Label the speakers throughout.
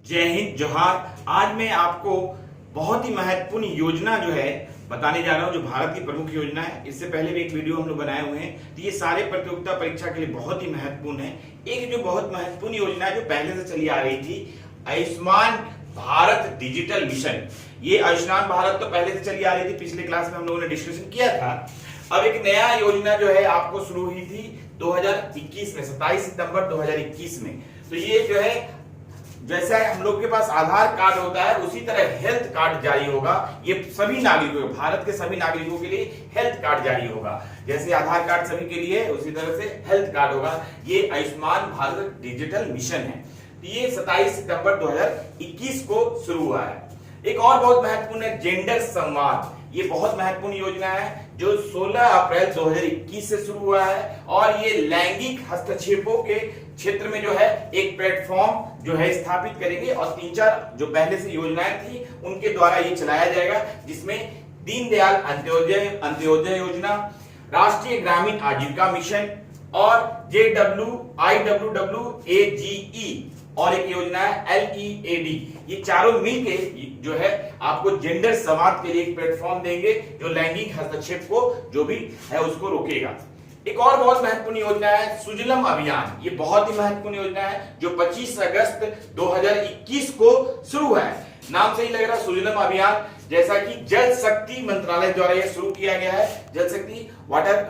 Speaker 1: जय हिंद जोहार। आज मैं आपको बहुत ही महत्वपूर्ण योजना जो है बताने जा रहा हूं, जो भारत की प्रमुख योजना है। इससे पहले भी एक वीडियो हम लोग बनाए हुए हैं, तो ये सारे प्रतियोगिता परीक्षा के लिए बहुत ही महत्वपूर्ण है। एक जो बहुत महत्वपूर्ण योजना है जो पहले से चली आ रही थी, आयुष्मान भारत डिजिटल मिशन। ये आयुष्मान भारत तो पहले से चली आ रही थी, पिछले क्लास में हम लोगों ने डिस्कशन किया था। अब एक नया योजना जो है आपको शुरू हुई थी 2021 में, 27 सितंबर 2021 में। तो ये जो है जैसा हम लोग के पास आधार कार्ड होता है उसी तरह हेल्थ कार्ड जारी होगा। ये सभी नागरिकों, भारत के सभी नागरिकों के लिए हेल्थ कार्ड जारी होगा। जैसे आधार कार्ड सभी के लिए उसी तरह से हेल्थ कार्ड होगा। ये आयुष्मान भारत डिजिटल मिशन है। तो ये 27 सितंबर 2021 को शुरू हुआ है। एक और बहुत महत्वपूर्ण है जेंडर संवाद। ये बहुत महत्वपूर्ण योजना है जो 16 अप्रैल 2021 से शुरू हुआ है, और ये लैंगिक हस्तक्षेपों के क्षेत्र में जो है एक प्लेटफॉर्म जो है स्थापित करेंगे, और 3-4 जो पहले से योजनाएं थी उनके द्वारा ये चलाया जाएगा, जिसमें दीनदयाल अंत्योदय योजना, राष्ट्रीय ग्रामीण आजीविका मिशन और JWIWWAGE, और एक योजना है LEAD। ये चारों मिलके जो है आपको जेंडर संवाद के लिए एक प्लेटफॉर्म देंगे जो लैंगिक हस्तक्षेप को जो भी है उसको रोकेगा। एक और बहुत महत्वपूर्ण योजना है सुजलम अभियान। ये बहुत ही महत्वपूर्ण योजना है जो 25 अगस्त 2021 को शुरू हुआ है। नाम से ही लग रहा है सुजलम अभियान, जैसा कि जल शक्ति मंत्रालय द्वारा यह शुरू किया गया है। जल शक्ति वाटर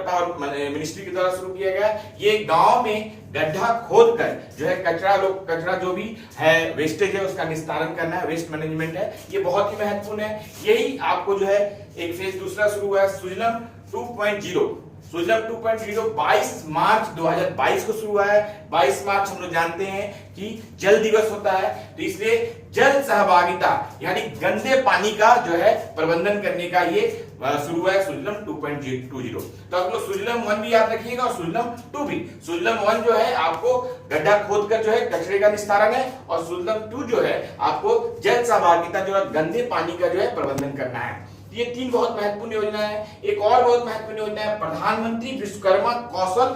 Speaker 1: पावर मिनिस्ट्री के द्वारा शुरू किया गया है। ये गांव में गड्ढा खोद कर जो है कचरा जो भी है वेस्टेज है उसका निस्तारण करना है, वेस्ट मैनेजमेंट है। ये बहुत ही महत्वपूर्ण है। यही आपको जो है एक फेज दूसरा शुरू हुआ है सुजलम 2.0। सुजलम 2.0 22 मार्च 2022 को शुरू हुआ है। 22 मार्च हम लोग जानते हैं कि जल दिवस होता है, तो इसलिए जल सहभागिता यानी गंदे पानी का जो है प्रबंधन करने का ये शुरू हुआ है सुजलम 2.20। तो आप लोग सुजलम 1 भी याद रखिएगा और सुजलम 2 भी। सुजलम 1 जो है आपको गड्ढा खोद कर जो है कचरे का निस्तारण है, और सुजलम 2 जो है आपको जल सहभागिता जो है गंदे पानी का जो है प्रबंधन करना है। ये 3 बहुत महत्वपूर्ण योजना है। एक और बहुत महत्वपूर्ण योजना है प्रधानमंत्री विश्वकर्मा कौशल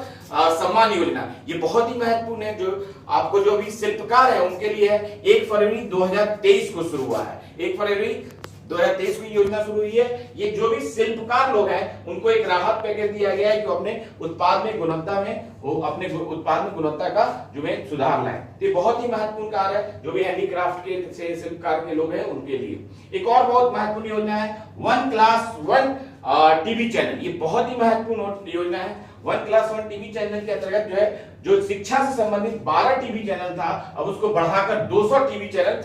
Speaker 1: सम्मान योजना। ये बहुत ही महत्वपूर्ण है, जो आपको जो भी शिल्पकार है उनके लिए है। 1 फरवरी 2023 को शुरू हुआ है। 1 फरवरी 2023 को योजना शुरू हुई है। ये जो भी शिल्पकार लोग हैं उनको एक राहत पैकेज दिया गया है कि अपने उत्पाद में गुणवत्ता का जो है सुधार लाए। तो ये बहुत ही महत्वपूर्ण कार्य है जो भी हैंडीक्राफ्ट के से शिल्पकार के लोग हैं उनके लिए। एक और बहुत महत्वपूर्ण योजना है 1 क्लास 1 टीवी चैनल। ये बहुत ही महत्वपूर्ण योजना है। 1 क्लास 1 टीवी चैनल के अंतर्गत जो है जो शिक्षा से संबंधित 12 टीवी चैनल था, अब उसको बढ़ाकर 200 टीवी चैनल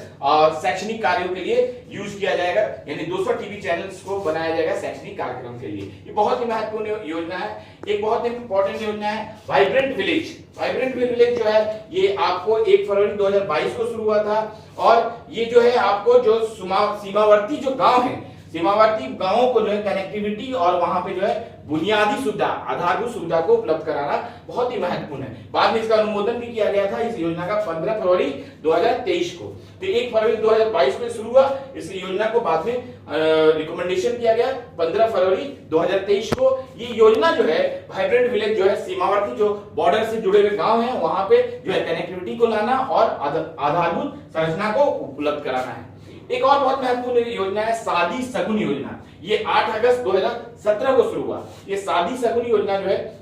Speaker 1: शैक्षणिक कार्यों के लिए यूज किया जाएगा, यानी 200 टीवी चैनल्स को बनाया जाएगा शैक्षणिक कार्यक्रम के लिए। ये बहुत ही महत्वपूर्ण योजना है। एक बहुत इंपॉर्टेंट योजना है वाइब्रेंट विलेज। वाइब्रेंट विलेज जो है ये आपको 1 फरवरी 2022 को शुरू हुआ था, और ये जो है आपको जो सीमावर्ती जो गांव है, सीमावर्ती गांवों को जो है कनेक्टिविटी और वहां पे जो है बुनियादी सुविधा, आधारभूत सुविधा को उपलब्ध कराना बहुत ही महत्वपूर्ण है। बाद में इसका अनुमोदन भी किया गया था इस योजना का 15 फरवरी 2023 को। तो 1 फरवरी 2022 में शुरू हुआ। इस योजना को बाद में रिकमेंडेशन किया गया 15 फरवरी 2023 को। ये योजना जो है वाइब्रेंट विलेज जो है सीमावर्ती जो बॉर्डर से जुड़े हुए गांव हैं वहां पे जो है कनेक्टिविटी को लाना और आधारभूत संरचना को उपलब्ध कराना है। एक और बहुत महत्वपूर्ण योजना है शादी शगुन योजना। ये 8 अगस्त 2017 को शुरू हुआ। ये शादी शगुन योजना जो है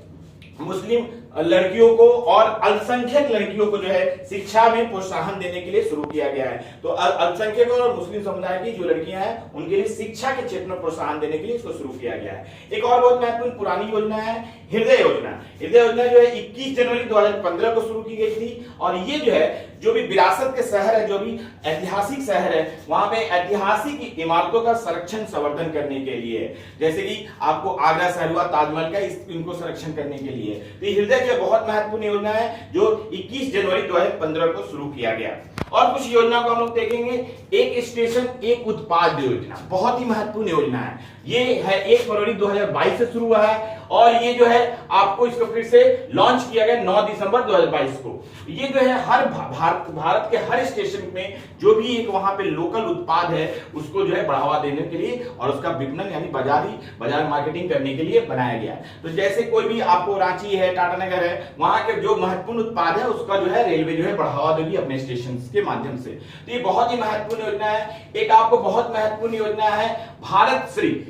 Speaker 1: मुस्लिम लड़कियों को और अल्पसंख्यक लड़कियों को जो है शिक्षा में प्रोत्साहन देने के लिए शुरू किया गया है। तो अल्पसंख्यक और मुस्लिम समुदाय की जो लड़कियां हैं उनके लिए शिक्षा के क्षेत्र में प्रोत्साहन देने के लिए इसको शुरू किया गया है। एक और बहुत महत्वपूर्ण पुरानी योजना है हृदय योजना। हृदय योजना जो है 21 जनवरी 2015 को शुरू की गई थी, और ये जो है जो भी विरासत के शहर है, जो भी ऐतिहासिक शहर है, वहां पे ऐतिहासिक इमारतों का संरक्षण संवर्धन करने के लिए, जैसे कि आपको आगरा शहर हुआ, ताजमहल का, इनको संरक्षण करने के लिए। तो हृदय जो बहुत महत्वपूर्ण योजना है जो 21 जनवरी 2015 को शुरू किया गया। और कुछ योजना को हम लोग देखेंगे। एक स्टेशन एक उत्पाद योजना बहुत ही महत्वपूर्ण योजना है। ये है 1 फरवरी 2022 से शुरू हुआ है, और ये जो है आपको इसको फिर से लॉन्च किया गया 9 दिसंबर 2022 को। ये जो है हर भारत के हर स्टेशन में जो भी एक वहां पे लोकल उत्पाद है उसको जो है बढ़ावा देने के लिए और उसका विपणन यानी बाजार मार्केटिंग करने के लिए बनाया गया है। तो जैसे कोई भी आपको रांची है, टाटानगर है, वहां के जो महत्वपूर्ण उत्पाद है उसका जो है रेलवे जो है बढ़ावा देगी अपने स्टेशन के माध्यम से। तो ये बहुत ही महत्वपूर्ण योजना है। एक आपको बहुत महत्वपूर्ण योजना है भारत श्री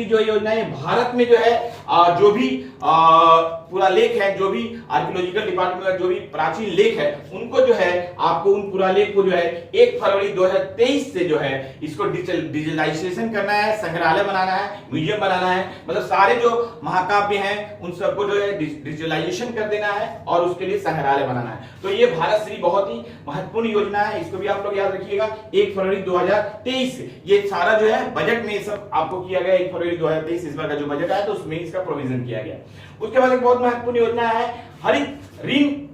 Speaker 1: जो योजना है, भारत में जो है जो भी पुरालेख है, जो भी आर्कियोलॉजिकल डिपार्टमेंट का जो भी प्राचीन लेख है उनको जो है आपको उन पुरालेख को जो है 1 फरवरी 2023 से जो है इसको डिजिटलाइजेशन करना है, संग्रहालय बनाना है, म्यूजियम बनाना है, मतलब सारे जो महाकाव्य हैं उन सबको जो है डिजिटलाइजेशन कर देना है और उसके लिए संग्रहालय बनाना है। तो ये भारत श्री बहुत ही महत्वपूर्ण योजना है, इसको भी आप लोग याद रखिएगा। 1 फरवरी 2023 से ये सारा जो है बजट में सब आपको किया गया। 1 फरवरी 2023 इस बार का जो बजट आया तो उसमें इसका प्रोविजन किया गया। उसके बाद एक बहुत महत्वपूर्ण योजना है हरित ऋण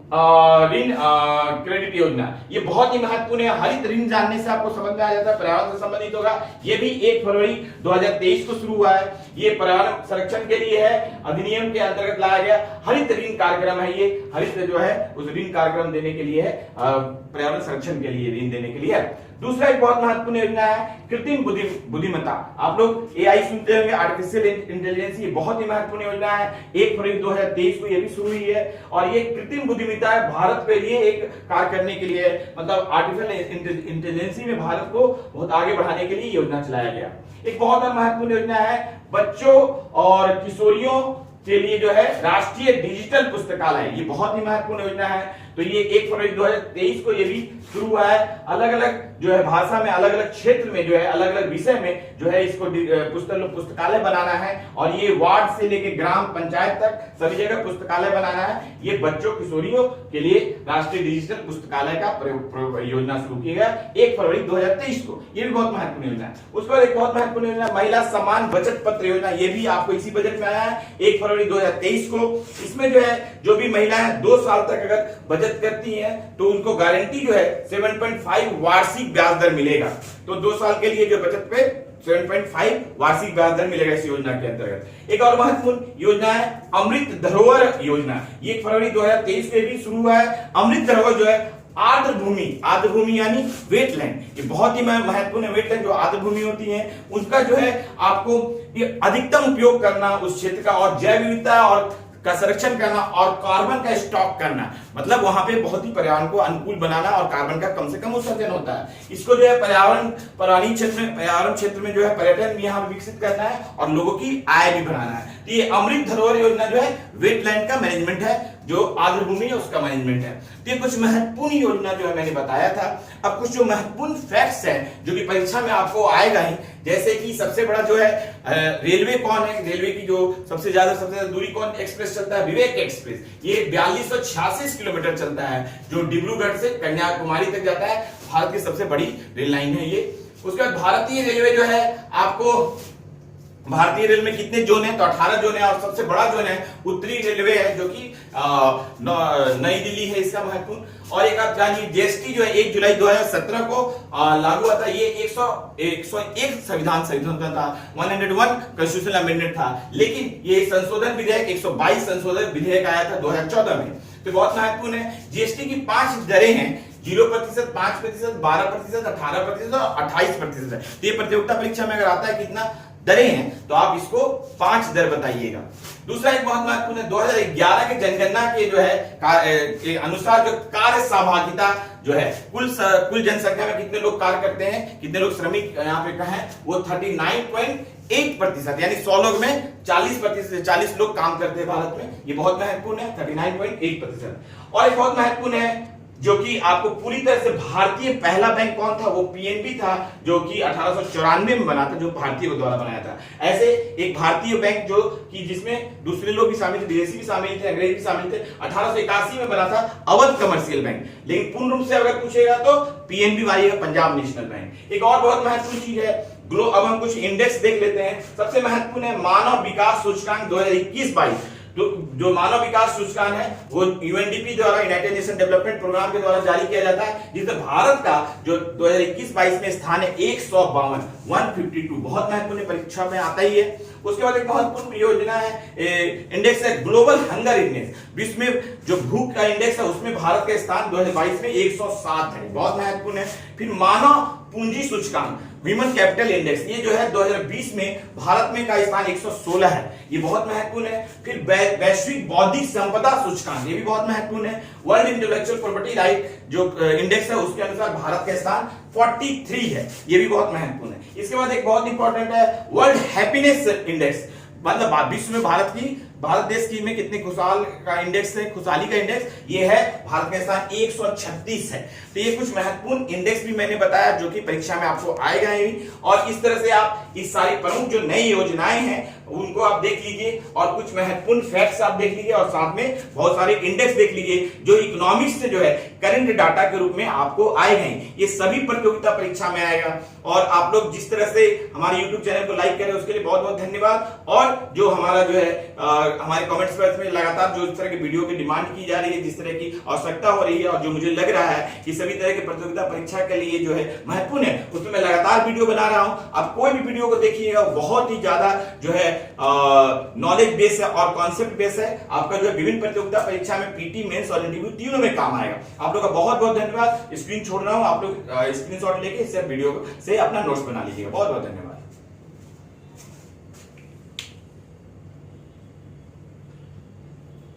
Speaker 1: क्रेडिट योजना। ये बहुत ही महत्वपूर्ण है। हरित ऋण जानने से आपको समझ में आ जाता है पर्यावरण से संबंधित होगा। ये भी 1 फरवरी 2023 को शुरू हुआ है। ये पर्यावरण संरक्षण के लिए है, अधिनियम के अंतर्गत लाया गया हरित ऋण कार्यक्रम है। ये हरित जो है उस ऋण कार्यक्रम देने के लिए है, पर्यावरण संरक्षण के लिए ऋण देने के लिए है। दूसरा एक बहुत महत्वपूर्ण योजना है कृत्रिम बुद्धिमत्ता। आप लोग एआई सुनते होंगे, आर्टिफिशियल इंटेलिजेंस, ये बहुत ही महत्वपूर्ण योजना है। 1 फरवरी 2023 को ये भी शुरू हुई है और ये कृत्रिम बुद्धिमत्ता है भारत के लिए एक कार्य करने के लिए, मतलब आर्टिफिशियल इंटेलिजेंस में भारत को बहुत आगे बढ़ाने के लिए योजना चलाया गया। एक बहुत और महत्वपूर्ण योजना है बच्चों और किशोरियों के लिए जो है राष्ट्रीय डिजिटल पुस्तकालय। ये बहुत ही महत्वपूर्ण योजना है। तो ये 1 फरवरी 2023 को ये भी शुरू हुआ है। अलग अलग जो है भाषा में, अलग अलग क्षेत्र में जो है, अलग अलग विषय में जो है इसको पुस्तकालय बनाना है और ये वार्ड से लेके ग्राम पंचायत तक सभी जगह पुस्तकालय बनाना है। ये बच्चों किशोरियों के लिए राष्ट्रीय डिजिटल पुस्तकालय का योजना शुरू किया गया 1 फरवरी 2023 को। ये भी बहुत महत्वपूर्ण योजना है। उसके बाद एक बहुत महत्वपूर्ण योजना महिला सम्मान बचत पत्र योजना। ये भी आपको इसी बजट में आया है 1 फरवरी 2023 को। इसमें जो है जो भी महिलाएं 2 साल तक अगर बचत करती हैं तो उनको गारंटी जो है 7.5 वार्षिक ब्याज दर मिलेगा। तो 2 साल के लिए जो बचत पे 7.5 वार्षिक ब्याज दर मिलेगा इस योजना के अंतर्गत। एक और महत्वपूर्ण योजना है अमृत धरोहर योजना। ये 1 फरवरी 2023 में भी शुरू हुआ है। अमृत धरोहर जो है आर्द्र भूमि यानी वेटलैंड, ये बहुत ही महत्वपूर्ण वेटलैंड जो आर्द्र भूमि होती है उनका जो है आपको ये अधिकतम उपयोग करना उस क्षेत्र का और जैव विविधता और का संरक्षण करना और कार्बन का स्टॉक करना, मतलब वहां पे बहुत ही पर्यावरण को अनुकूल बनाना और कार्बन का कम से कम उत्सर्जन होता है। इसको जो है पर्यावरण क्षेत्र में जो है पर्यटन भी यहाँ विकसित करना है और लोगों की आय भी बढ़ाना है। तो ये अमृत धरोहर योजना जो है वेटलैंड का मैनेजमेंट है, जो आर्द्र भूमि है उसका मैनेजमेंट है। तो ये कुछ महत्वपूर्ण योजना जो है मैंने बताया था। अब कुछ जो महत्वपूर्ण फैक्ट्स हैं जो कि परीक्षा में आपको आएगा ही, जैसे कि सबसे बड़ा जो है रेलवे कौन है, रेलवे की जो सबसे ज्यादा दूरी कौन एक्सप्रेस चलता है, विवेक एक्सप्रेस। ये 4286 किलोमीटर चलता है जो डिब्रूगढ़ से कन्याकुमारी तक जाता है। भारत की सबसे बड़ी रेल लाइन है ये। उसके बाद भारतीय रेलवे जो है आपको भारतीय रेल में कितने जोन है तो 18 जोन है और सबसे बड़ा जोन है उत्तरी रेलवे है जो कि नई दिल्ली है इसका महत्वपूर्ण। और एक आप जानिए जीएसटी जो है 1 जुलाई 2017 को लागू हुआ था। ये 101 संविधान था, 101 कॉन्स्टिट्यूशनल अमेंडमेंट था, लेकिन ये संशोधन विधेयक 122 संशोधन विधेयक आया था 2014 में। तो बहुत महत्वपूर्ण है। जीएसटी की 5 दरें हैं, 0%, 5%, 12%, 18% और 28% है। तो ये प्रतियोगिता परीक्षा में अगर आता है कितना दरें हैं तो आप इसको 5 दर बताइएगा। दूसरा एक बहुत महत्वपूर्ण है 2011 के जनगणना के जो है के अनुसार जो कार्य सहभागिता जो है कुल जनसंख्या में कितने लोग कार्य करते हैं, कितने लोग श्रमिक यहाँ पे कहें, वो 39.8% यानी 100 लोग में 40% लोग काम करते हैं भारत में। ये बहुत महत्वपूर्ण है 39.8%। और एक बहुत महत्वपूर्ण है जो कि आपको पूरी तरह से भारतीय पहला बैंक कौन था, वो पीएनबी था जो कि 1894 में बना था, जो भारतीय द्वारा बनाया था। ऐसे एक भारतीय बैंक जो कि जिसमें दूसरे लोग भी शामिल थे, विदेशी भी शामिल थे, अंग्रेज भी शामिल थे, 1881 में बना था अवध कमर्शियल बैंक। लेकिन पूर्ण रूप से अगर पूछेगा तो पीएनबी आएगा, पंजाब नेशनल बैंक। एक और बहुत महत्वपूर्ण चीज है अब हम कुछ इंडेक्स देख लेते हैं। सबसे महत्वपूर्ण है मानव विकास सूचकांक 2021-22 तो जो मानव विकास सूचकांक है वो यूएनडीपी द्वारा, यूनाइटेड नेशन डेवलपमेंट प्रोग्राम के द्वारा जारी किया जाता है, जिसमें भारत का जो 2021-22 में स्थान है 152 बहुत महत्वपूर्ण परीक्षा में आता ही है। उसके बाद एक महत्वपूर्ण योजना है, इंडेक्स है ग्लोबल हंगर इंडेक्स, विश्व में जो भूख का इंडेक्स है उसमें भारत का स्थान 2022 में 107 है, बहुत महत्वपूर्ण है। फिर मानव पूंजी सूचकांक, ह्यूमन कैपिटल इंडेक्स, ये जो है 2020 में भारत में का स्थान 116 है, ये बहुत महत्वपूर्ण है। फिर वैश्विक बौद्धिक संपदा सूचकांक, ये भी बहुत महत्वपूर्ण है। वर्ल्ड इंटेलेक्चुअल प्रॉपर्टी राइट जो इंडेक्स है उसके अनुसार भारत का स्थान 43 है, ये भी बहुत महत्वपूर्ण है। इसके बाद एक बहुत इंपॉर्टेंट है वर्ल्ड हैप्पीनेस इंडेक्स, मतलब विश्व में भारत देश की में कितने खुशहाल का इंडेक्स है, खुशहाली का इंडेक्स, ये है भारत का स्थान 136 है। तो ये कुछ महत्वपूर्ण इंडेक्स भी मैंने बताया जो कि परीक्षा में आपको आएगा ही, और इस तरह से आप इस सारी प्रमुख जो नई योजनाएं हैं उनको आप देख लीजिए और कुछ महत्वपूर्ण फैक्ट्स आप देख लीजिए और साथ में बहुत सारे इंडेक्स देख लीजिए जो इकोनॉमिक्स से जो है करंट डाटा के रूप में आपको आएगा। ये सभी प्रतियोगिता परीक्षा में आएगा। और आप लोग जिस तरह से हमारे YouTube चैनल को लाइक करें उसके लिए बहुत बहुत धन्यवाद। और जो हमारा जो है हमारे कमेंट्स पर में लगातार जो इस तरह की वीडियो की डिमांड की जा रही है, जिस तरह की आवश्यकता हो रही है और जो मुझे लग रहा है कि सभी तरह के प्रतियोगिता परीक्षा के लिए जो है महत्वपूर्ण है, उसमें मैं लगातार वीडियो बना रहा हूं। आप कोई भी वीडियो को देखिएगा बहुत ही ज्यादा जो है नॉलेज बेस है और कॉन्सेप्ट बेस है, आपका जो है विभिन्न प्रतियोगिता परीक्षा में पीटी, मेंस और इंटरव्यू तीनों में काम आएगा। आप लोग का बहुत बहुत धन्यवाद। स्क्रीन छोड़ रहा हूं, आप लोग स्क्रीनशॉट लेके इस वीडियो से अपना नोट्स बना लीजिएगा। बहुत बहुत धन्यवाद।